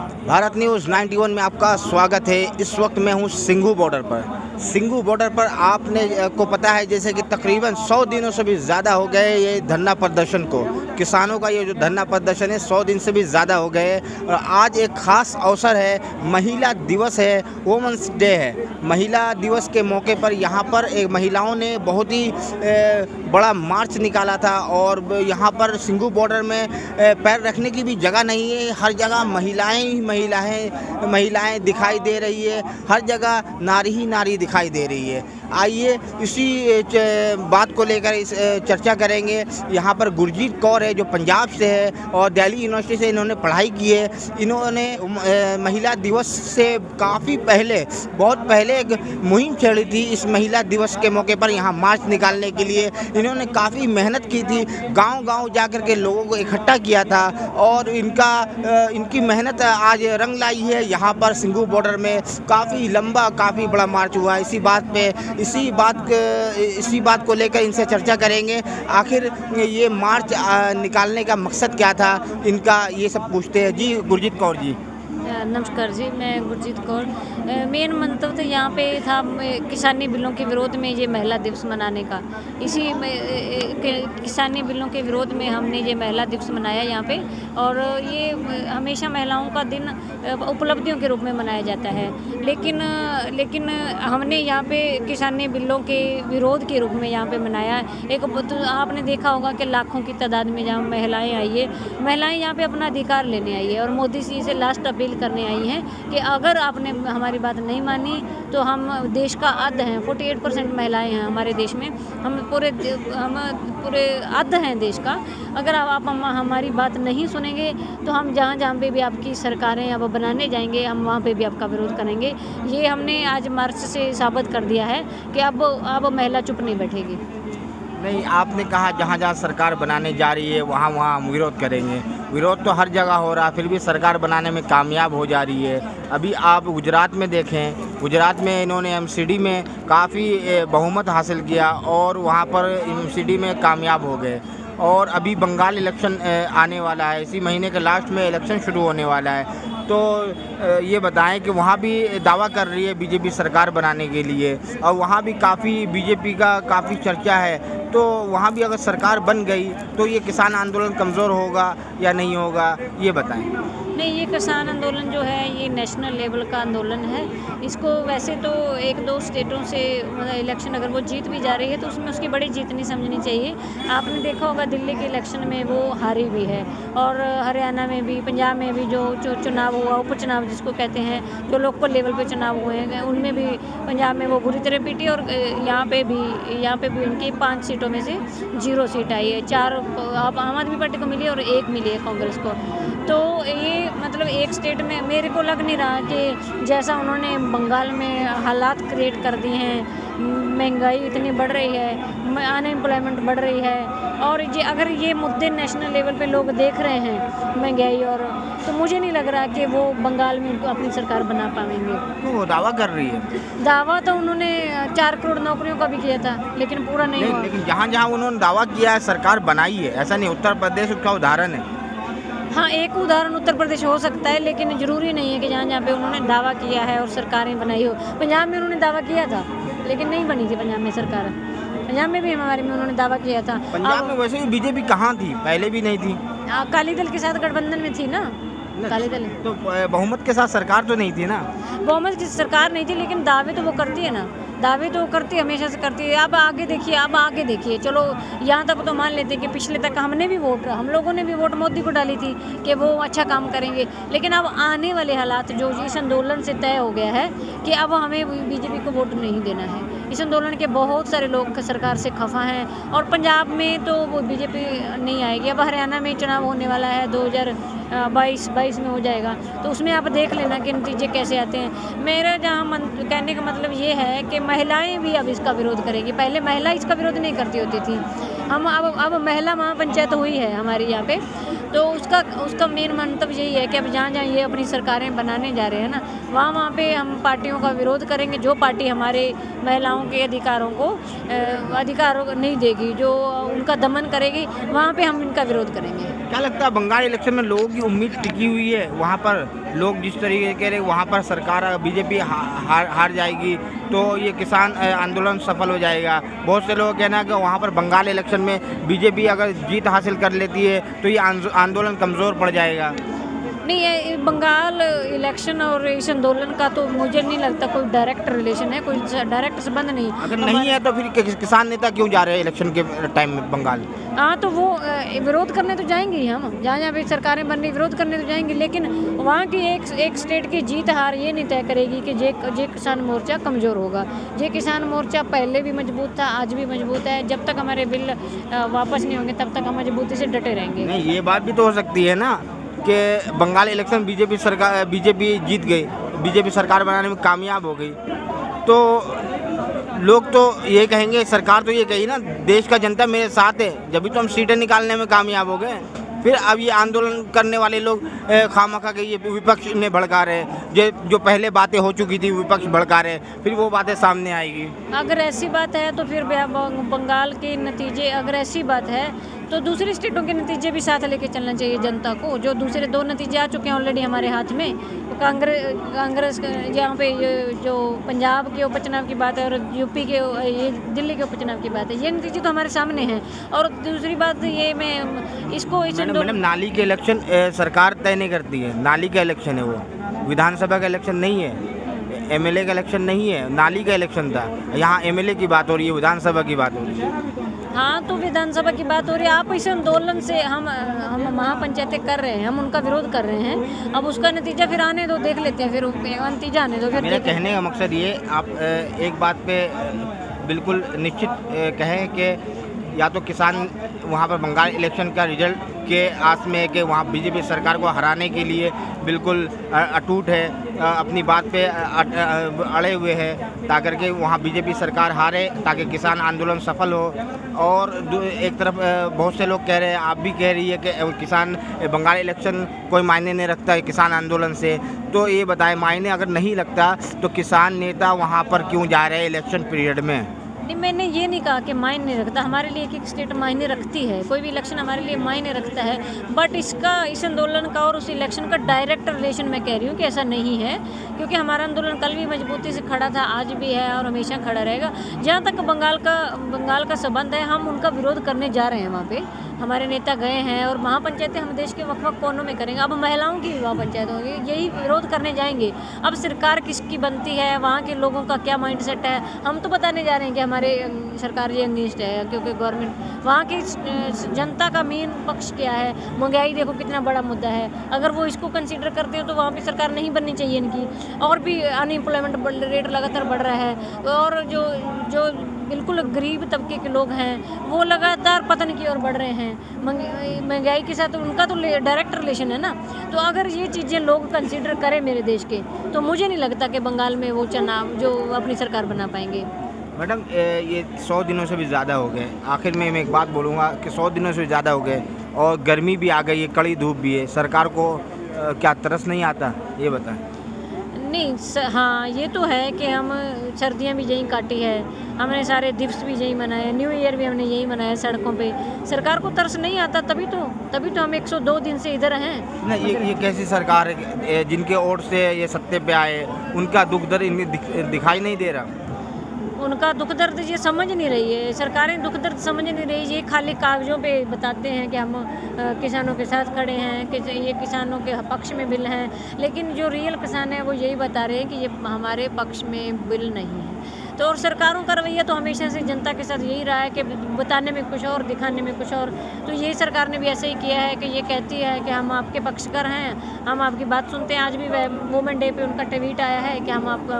Bharat news 91 में आपका स्वागत है। इस वक्त मैं हूँ सिंघू बॉर्डर पर। सिंघू बॉर्डर पर आपने को पता है जैसे कि तकरीबन 100 दिनों से भी ज़्यादा हो गए ये धरना प्रदर्शन को। किसानों का ये जो धरना प्रदर्शन है 100 दिन से भी ज़्यादा हो गए और आज एक ख़ास अवसर है, महिला दिवस है, वुमेंस डे है। महिला दिवस के मौके पर यहाँ पर एक महिलाओं ने बहुत ही बड़ा मार्च निकाला था और यहाँ पर सिंघू बॉर्डर में पैर रखने की भी जगह नहीं है। हर जगह महिलाएं ही महिलाएं दिखाई दे रही है, हर जगह नारी ही नारी दिखाई दे रही है। आइए इसी बात को लेकर इस चर्चा करेंगे। यहाँ पर गुरजीत कौर है जो पंजाब से है और दिल्ली यूनिवर्सिटी से इन्होंने पढ़ाई की है। इन्होंने महिला दिवस से काफ़ी पहले, बहुत पहले एक मुहिम छेड़ी थी इस महिला दिवस के मौके पर यहाँ मार्च निकालने के लिए। इन्होंने काफ़ी मेहनत की थी, गांव-गांव जाकर के लोगों को इकट्ठा किया था और इनकी मेहनत आज रंग लाई है। यहाँ पर सिंघू बॉर्डर में काफ़ी लंबा, काफ़ी बड़ा मार्च हुआ। इसी बात को लेकर इनसे चर्चा करेंगे। आखिर ये मार्च निकालने का मकसद क्या था इनका, ये सब पूछते हैं। जी गुरजीत कौर जी। नमस्कार जी, मैं गुरजीत कौर। मेन मंतव्य तो यहाँ पे था किसानी बिलों के विरोध में ये महिला दिवस मनाने का। इसी किसानी बिलों के विरोध में हमने ये महिला दिवस मनाया यहाँ पे। और ये हमेशा महिलाओं का दिन उपलब्धियों के रूप में मनाया जाता है, लेकिन हमने यहाँ पे किसानी बिलों के विरोध के रूप में यहाँ पे मनाया। तो आपने देखा होगा कि लाखों की तादाद में जहाँ महिलाएँ आई है, महिलाएँ यहाँ पे अपना अधिकार लेने आई है और मोदी जी से लास्ट अपील करने आई हैं कि अगर आपने हमारी बात नहीं मानी तो हम देश का आधा हैं, 48% महिलाएं हैं हमारे देश में। हम पूरे आधा हैं देश का। अगर आप हमारी बात नहीं सुनेंगे तो हम जहाँ पे भी आपकी सरकारें अब बनाने जाएंगे, हम वहाँ पे भी आपका विरोध करेंगे। ये हमने आज मार्च से साबित कर दिया है कि अब महिला चुप नहीं बैठेगी। नहीं, आपने कहा जहाँ जहाँ सरकार बनाने जा रही है वहाँ हम विरोध करेंगे। विरोध तो हर जगह हो रहा, फिर भी सरकार बनाने में कामयाब हो जा रही है। अभी आप गुजरात में देखें, गुजरात में इन्होंने एमसीडी में काफ़ी बहुमत हासिल किया और वहाँ पर एमसीडी में कामयाब हो गए। और अभी बंगाल इलेक्शन आने वाला है, इसी महीने के लास्ट में इलेक्शन शुरू होने वाला है। तो ये बताएं कि वहाँ भी दावा कर रही है बीजेपी सरकार बनाने के लिए और वहाँ भी काफ़ी बीजेपी का काफ़ी चर्चा है। तो वहाँ भी अगर सरकार बन गई तो ये किसान आंदोलन कमज़ोर होगा या नहीं होगा, ये बताएं। नहीं, ये किसान आंदोलन जो है ये नेशनल लेवल का आंदोलन है। इसको वैसे तो 1-2 स्टेटों से इलेक्शन अगर वो जीत भी जा रही है तो उसमें उसकी बड़ी जीत नहीं समझनी चाहिए। आपने देखा होगा दिल्ली के इलेक्शन में वो हारी भी है और हरियाणा में भी, पंजाब में भी जो चुनाव हुआ, उपचुनाव जिसको कहते हैं, जो लोकल लेवल पे चुनाव हुए हैं, उनमें भी पंजाब में वो बुरी तरह पीटी और यहाँ पे भी उनकी 5 सीटों में से 0 सीट आई है। 4 आम आदमी पार्टी को मिली और 1 मिली है कांग्रेस को। तो ये मतलब एक स्टेट में मेरे को लग नहीं रहा कि जैसा उन्होंने बंगाल में हालात क्रिएट कर दिए हैं, महंगाई इतनी बढ़ रही है, अनएम्प्लॉयमेंट बढ़ रही है और अगर ये मुद्दे नेशनल लेवल पे लोग देख रहे हैं महंगाई और, तो मुझे नहीं लग रहा कि वो बंगाल में अपनी सरकार बना पाएंगे। तो वो दावा कर रही है, दावा तो उन्होंने 4 करोड़ नौकरियों का भी किया था लेकिन पूरा नहीं हुआ। लेकिन जहाँ जहाँ उन्होंने दावा किया है सरकार बनाई है, ऐसा नहीं। उत्तर प्रदेश उसका उदाहरण है। हाँ, एक उदाहरण उत्तर प्रदेश हो सकता है लेकिन ज़रूरी नहीं है कि जहाँ पे उन्होंने दावा किया है और सरकारें बनाई हो। पंजाब में उन्होंने दावा किया था लेकिन नहीं बनी थी पंजाब में सरकार। पंजाब में भी हमारे में उन्होंने दावा किया था। पंजाब में वैसे भी बीजेपी कहाँ थी, पहले भी नहीं थी। अकाली दल के साथ गठबंधन में थी ना, अकाली दल। तो बहुमत के साथ सरकार तो नहीं थी ना। बहुमत की सरकार नहीं थी लेकिन दावे तो वो करती है ना, दावे तो करती हमेशा से करती है। अब आगे देखिए, चलो यहाँ तक तो मान लेते हैं कि पिछले तक हम लोगों ने भी वोट मोदी को डाली थी कि वो अच्छा काम करेंगे। लेकिन अब आने वाले हालात जो इस आंदोलन से तय हो गया है कि अब हमें बीजेपी को वोट नहीं देना है। इस आंदोलन के बहुत सारे लोग सरकार से खफा हैं और पंजाब में तो वो बीजेपी नहीं आएगी। अब हरियाणा में चुनाव होने वाला है 2022 में हो जाएगा, तो उसमें आप देख लेना कि नतीजे कैसे आते हैं। मेरा कहने का मतलब ये है कि महिलाएं भी अब इसका विरोध करेगी। पहले महिला इसका विरोध नहीं करती होती थी। हम अब महिला महापंचायत हुई है हमारे यहाँ पे, तो उसका मेन मंतव्य यही है कि अब जहाँ ये अपनी सरकारें बनाने जा रहे हैं ना, वहाँ पे हम पार्टियों का विरोध करेंगे। जो पार्टी हमारे महिलाओं के अधिकारों नहीं देगी, जो उनका दमन करेगी, वहाँ पे हम इनका विरोध करेंगे। क्या लगता है बंगाल इलेक्शन में लोगों की उम्मीद टिकी हुई है? वहाँ पर लोग जिस तरीके के रहे वहाँ पर सरकार बीजेपी हार जाएगी तो ये किसान आंदोलन सफल हो जाएगा। बहुत से लोगों का कहना है कि वहाँ पर बंगाल इलेक्शन में बीजेपी अगर जीत हासिल कर लेती है तो ये आंदोलन कमज़ोर पड़ जाएगा। नहीं, ये बंगाल इलेक्शन और इस आंदोलन का तो मुझे नहीं लगता कोई डायरेक्ट रिलेशन है, कोई डायरेक्ट संबंध नहीं। अगर नहीं है तो फिर किसान नेता क्यों जा रहे हैं इलेक्शन के टाइम में बंगाल? हाँ, तो वो विरोध करने तो जाएंगे ही, हम जहाँ जहाँ भी सरकारें बननी विरोध करने तो जाएंगे, लेकिन वहाँ की एक स्टेट की जीत हार ये नहीं तय करेगी कि जे किसान मोर्चा कमज़ोर होगा। जे किसान मोर्चा पहले भी मजबूत था, आज भी मजबूत है। जब तक हमारे बिल वापस नहीं होंगे तब तक हम मजबूती से डटे रहेंगे। नहीं, ये बात भी तो हो सकती है ना कि बंगाल इलेक्शन बीजेपी जीत गई, बीजेपी सरकार बनाने में कामयाब हो गई, तो लोग तो ये कहेंगे, सरकार तो ये कही ना देश का जनता मेरे साथ है, जब तो हम सीटें निकालने में कामयाब हो गए। फिर अब ये आंदोलन करने वाले लोग खामखा के ये विपक्ष ने भड़का रहे, जो पहले बातें हो चुकी थी विपक्ष भड़का रहे, फिर वो बातें सामने आएगी। अगर ऐसी बात है तो फिर बंगाल के नतीजे, अगर ऐसी बात है तो दूसरी स्टेटों के नतीजे भी साथ लेके चलना चाहिए जनता को। जो दूसरे 2 नतीजे आ चुके हैं ऑलरेडी हमारे हाथ में, तो कांग्रेस यहाँ पे जो पंजाब के उपचुनाव की बात है और यूपी के ये दिल्ली के उपचुनाव की बात है, ये नतीजे तो हमारे सामने हैं। और दूसरी बात ये मैं इसको मैडम नाली के इलेक्शन सरकार तय नहीं करती है, नाली का इलेक्शन है वो, विधानसभा का इलेक्शन नहीं है, एमएलए का इलेक्शन नहीं है, नाली का इलेक्शन था। यहाँ एमएलए की बात हो रही है, विधानसभा की बात हो रही है। हाँ, तो विधानसभा की बात हो रही है। आप इस आंदोलन से हम महापंचायतें कर रहे हैं, हम उनका विरोध कर रहे हैं। अब उसका नतीजा फिर आने दो, देख लेते हैं, फिर नतीजा आने दो। फिर मेरा कहने का मकसद ये, आप एक बात पे बिल्कुल निश्चित कहें कि या तो किसान वहाँ पर बंगाल इलेक्शन का रिजल्ट के आस में है कि वहाँ बीजेपी सरकार को हराने के लिए बिल्कुल अटूट है, अपनी बात पे अड़े हुए हैं ताकि के वहाँ बीजेपी सरकार हारे, ताकि किसान आंदोलन सफल हो। और एक तरफ बहुत से लोग कह रहे हैं, आप भी कह रही है कि किसान बंगाल इलेक्शन कोई मायने नहीं रखता है किसान आंदोलन से। तो ये बताएं, मायने अगर नहीं लगता तो किसान नेता वहाँ पर क्यों जा रहे हैं इलेक्शन पीरियड में? नहीं, मैंने ये नहीं कहा कि मायने नहीं रखता। हमारे लिए एक स्टेट मायने रखती है, कोई भी इलेक्शन हमारे लिए मायने रखता है, बट इस आंदोलन का और उस इलेक्शन का डायरेक्ट रिलेशन मैं कह रही हूँ कि ऐसा नहीं है, क्योंकि हमारा आंदोलन कल भी मजबूती से खड़ा था, आज भी है और हमेशा खड़ा रहेगा। जहाँ तक बंगाल का संबंध है, हम उनका विरोध करने जा रहे हैं। वहाँ पे हमारे नेता गए हैं और महापंचायतें हम देश के वक्-वक् कोनों में करेंगे। अब महिलाओं की महापंचायत होगी, यही विरोध करने जाएंगे। अब सरकार किसकी बनती है, वहाँ के लोगों का क्या माइंडसेट है, हम तो बताने जा रहे हैं कि हमारे सरकार ये अगेंस्ट है, क्योंकि गवर्नमेंट वहाँ की जनता का मेन पक्ष क्या है। महंगाई देखो कितना बड़ा मुद्दा है, अगर वो इसको कंसीडर करते हो तो वहाँ पे सरकार नहीं बननी चाहिए इनकी। और भी अनएम्प्लॉयमेंट रेट लगातार बढ़ रहा है, और जो बिल्कुल गरीब तबके के लोग हैं वो लगातार पतन की ओर बढ़ रहे हैं। महंगाई के साथ उनका तो डायरेक्ट रिलेशन है ना। तो अगर ये चीज़ें लोग कंसीडर करें मेरे देश के, तो मुझे नहीं लगता कि बंगाल में वो चुनाव जो अपनी सरकार बना पाएंगे। मैडम, ये 100 दिनों से भी ज़्यादा हो गए। आखिर में मैं एक बात बोलूँगा कि 100 दिनों से ज़्यादा हो गए और गर्मी भी आ गई है, कड़ी धूप भी है। सरकार को क्या तरस नहीं आता, ये बताएं। नहीं, हाँ, ये तो है कि हम सर्दियाँ भी यहीं काटी है, हमने सारे दिवस भी यही मनाए, न्यू ईयर भी हमने यही मनाया सड़कों पे। सरकार को तरस नहीं आता, तभी तो हम 102 दिन से इधर हैं। नहीं, ये कैसी सरकार है जिनके ओर से ये सत्ते पे आए, उनका दुख दर्द इन्हें दिखाई नहीं दे रहा? उनका दुख दर्द ये समझ नहीं रही है, सरकारें दुख दर्द समझ नहीं रही। ये खाली कागज़ों पे बताते हैं कि हम किसानों के साथ खड़े हैं, कि ये किसानों के पक्ष में बिल हैं, लेकिन जो रियल किसान है वो यही बता रहे हैं कि ये हमारे पक्ष में बिल नहीं है। तो और सरकारों का रवैया तो हमेशा से जनता के साथ यही रहा है कि बताने में कुछ और, दिखाने में कुछ और। तो ये सरकार ने भी ऐसे ही किया है कि ये कहती है कि हम आपके पक्षकर हैं, हम आपकी बात सुनते हैं। आज भी वुमेन डे पे उनका ट्वीट आया है कि हम आपका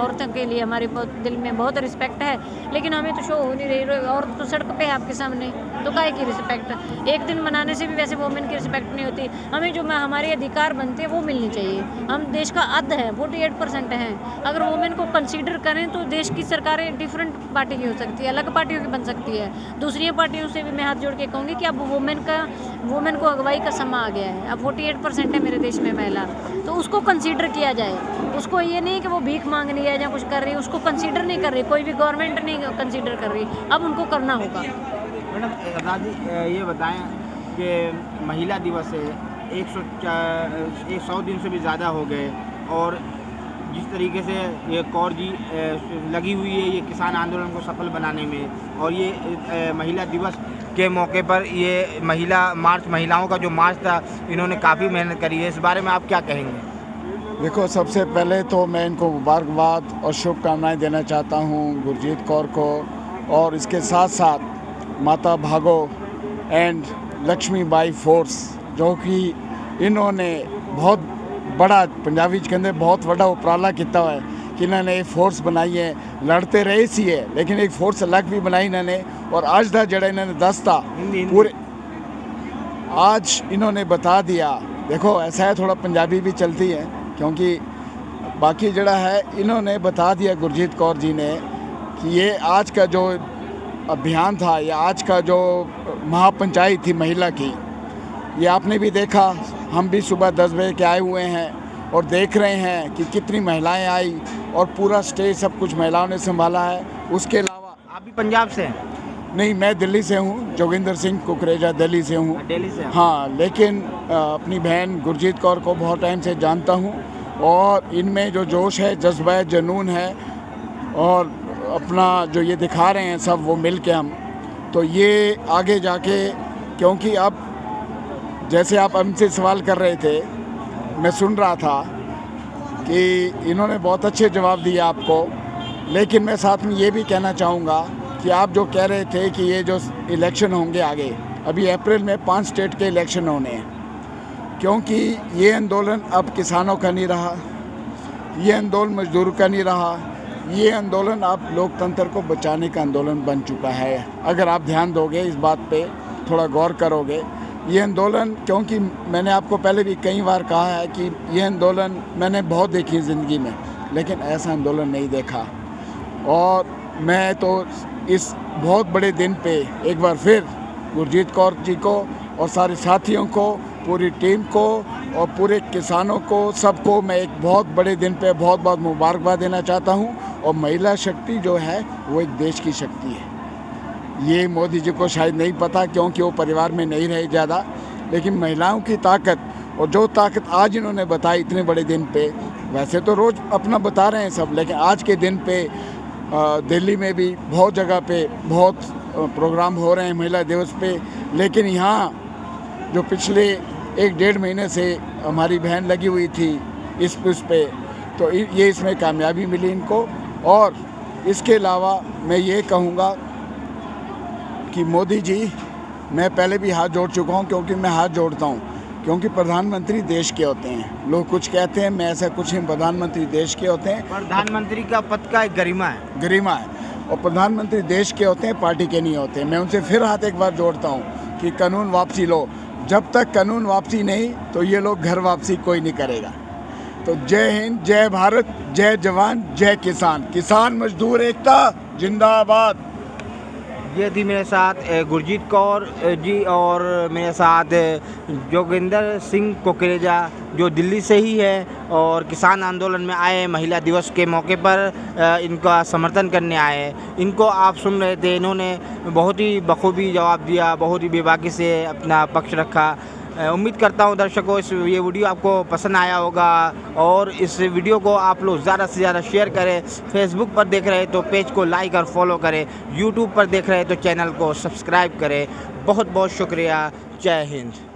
औरतों के लिए हमारे दिल में बहुत रिस्पेक्ट है, लेकिन हमें तो शो हो नहीं रही। औरत तो सड़क पे है आपके सामने, तो काहे की रिस्पेक्ट? एक दिन मनाने से भी वैसे वुमेन की रिस्पेक्ट नहीं होती। हमें जो हमारे अधिकार बनते हैं वो मिलनी चाहिए। हम देश का अध है, 48% हैं। अगर वुमेन को कंसीडर करें तो देश की सरकारें डिफरेंट पार्टी की हो सकती है, अलग पार्टियों की बन सकती है। दूसरी पार्टियों से भी मैं हाथ जोड़ के कहूँगी कि अब वुमेन को अगुवाई का समय आ गया है। अब 48% है मेरे देश में महिला, तो उसको कंसीडर किया जाए। उसको ये नहीं कि वो भीख मांग रही है या कुछ कर रही है, उसको कंसीडर नहीं कर रही, कोई भी गवर्नमेंट नहीं कंसीडर कर रही। अब उनको करना होगा। मैडम, राजी ये बताएं कि महिला दिवस है, 100 दिन से भी ज़्यादा हो गए, और जिस तरीके से ये कौर जी लगी हुई है ये किसान आंदोलन को सफल बनाने में, और ये महिला दिवस के मौके पर ये महिलाओं का जो मार्च था, इन्होंने काफ़ी मेहनत करी है। इस बारे में आप क्या कहेंगे? देखो, सबसे पहले तो मैं इनको मुबारकबाद और शुभकामनाएं देना चाहता हूं गुरजीत कौर को, और इसके साथ साथ माता भागो एंड लक्ष्मी बाई फोर्स, जो कि इन्होंने बहुत बड़ा पंजाबी के अंदर बहुत बड़ा उपराला किया है कि इन्होंने एक फोर्स बनाई है। लड़ते रहे सी है लेकिन एक फोर्स अलग भी बनाई इन्होंने, और आज का जड़ा इन्होंने दसता पूरे आज इन्होंने बता दिया। देखो, ऐसा है थोड़ा पंजाबी भी चलती है, क्योंकि बाकी जड़ा है इन्होंने बता दिया गुरजीत कौर जी ने कि ये आज का जो अभियान था या आज का जो महापंचायत थी महिला की, ये आपने भी देखा, हम भी सुबह 10 बजे के आए हुए हैं और देख रहे हैं कि कितनी महिलाएं आई और पूरा स्टेज सब कुछ महिलाओं ने संभाला है। उसके अलावा आप भी पंजाब से हैं? नहीं, मैं दिल्ली से हूँ, जोगिंदर सिंह कुकरेजा दिल्ली से हूँ। दिल्ली से? हाँ, लेकिन अपनी बहन गुरजीत कौर को बहुत टाइम से जानता हूँ, और इनमें जो जोश है, जज्बा है, जुनून है, और अपना जो ये दिखा रहे हैं सब वो मिल के हम, तो ये आगे जाके, क्योंकि अब जैसे आप हमसे सवाल कर रहे थे, मैं सुन रहा था कि इन्होंने बहुत अच्छे जवाब दिए आपको, लेकिन मैं साथ में ये भी कहना चाहूँगा कि आप जो कह रहे थे कि ये जो इलेक्शन होंगे आगे, अभी अप्रैल में 5 स्टेट के इलेक्शन होने हैं, क्योंकि ये आंदोलन अब किसानों का नहीं रहा, ये आंदोलन मजदूर का नहीं रहा, ये आंदोलन अब लोकतंत्र को बचाने का आंदोलन बन चुका है। अगर आप ध्यान दोगे इस बात पे, थोड़ा गौर करोगे, ये आंदोलन, क्योंकि मैंने आपको पहले भी कई बार कहा है कि ये आंदोलन मैंने बहुत देखी ज़िंदगी में, लेकिन ऐसा आंदोलन नहीं देखा। और मैं तो इस बहुत बड़े दिन पे एक बार फिर गुरजीत कौर जी को और सारे साथियों को, पूरी टीम को और पूरे किसानों को, सबको मैं एक बहुत बड़े दिन पे बहुत बहुत मुबारकबाद देना चाहता हूँ। और महिला शक्ति जो है वो एक देश की शक्ति है। ये मोदी जी को शायद नहीं पता, क्योंकि वो परिवार में नहीं रहे ज़्यादा, लेकिन महिलाओं की ताकत, और जो ताकत आज इन्होंने बताई इतने बड़े दिन पे, वैसे तो रोज़ अपना बता रहे हैं सब, लेकिन आज के दिन पे दिल्ली में भी बहुत जगह पे बहुत प्रोग्राम हो रहे हैं महिला दिवस पे, लेकिन यहाँ जो पिछले 1-1.5 महीने से हमारी बहन लगी हुई थी इस पे, तो ये इसमें कामयाबी मिली इनको। और इसके अलावा मैं ये कहूँगा कि मोदी जी, मैं पहले भी हाथ जोड़ चुका हूँ, क्योंकि मैं हाथ जोड़ता हूँ, क्योंकि प्रधानमंत्री देश के होते हैं। लोग कुछ कहते हैं, मैं ऐसा कुछ नहीं, प्रधानमंत्री देश के होते हैं। प्रधानमंत्री का पद का एक गरिमा है, गरिमा है, और प्रधानमंत्री देश के होते हैं, पार्टी के नहीं होते। मैं उनसे फिर हाथ एक बार जोड़ता हूँ कि कानून वापसी लो। जब तक कानून वापसी नहीं, तो ये लोग घर वापसी कोई नहीं करेगा। तो जय हिंद, जय भारत, जय जवान, जय किसान, किसान मजदूर एकता जिंदाबाद। ये थी मेरे साथ गुरजीत कौर जी, और मेरे साथ जोगिंदर सिंह कुकरेजा, जो दिल्ली से ही है और किसान आंदोलन में आए, महिला दिवस के मौके पर इनका समर्थन करने आए। इनको आप सुन रहे थे, इन्होंने बहुत ही बखूबी जवाब दिया, बहुत ही बेबाकी से अपना पक्ष रखा। उम्मीद करता हूँ दर्शकों ये वीडियो आपको पसंद आया होगा, और इस वीडियो को आप लोग ज़्यादा से ज़्यादा शेयर करें। फेसबुक पर देख रहे हैं तो पेज को लाइक और फॉलो करें, यूट्यूब पर देख रहे हैं तो चैनल को सब्सक्राइब करें। बहुत बहुत शुक्रिया। जय हिंद।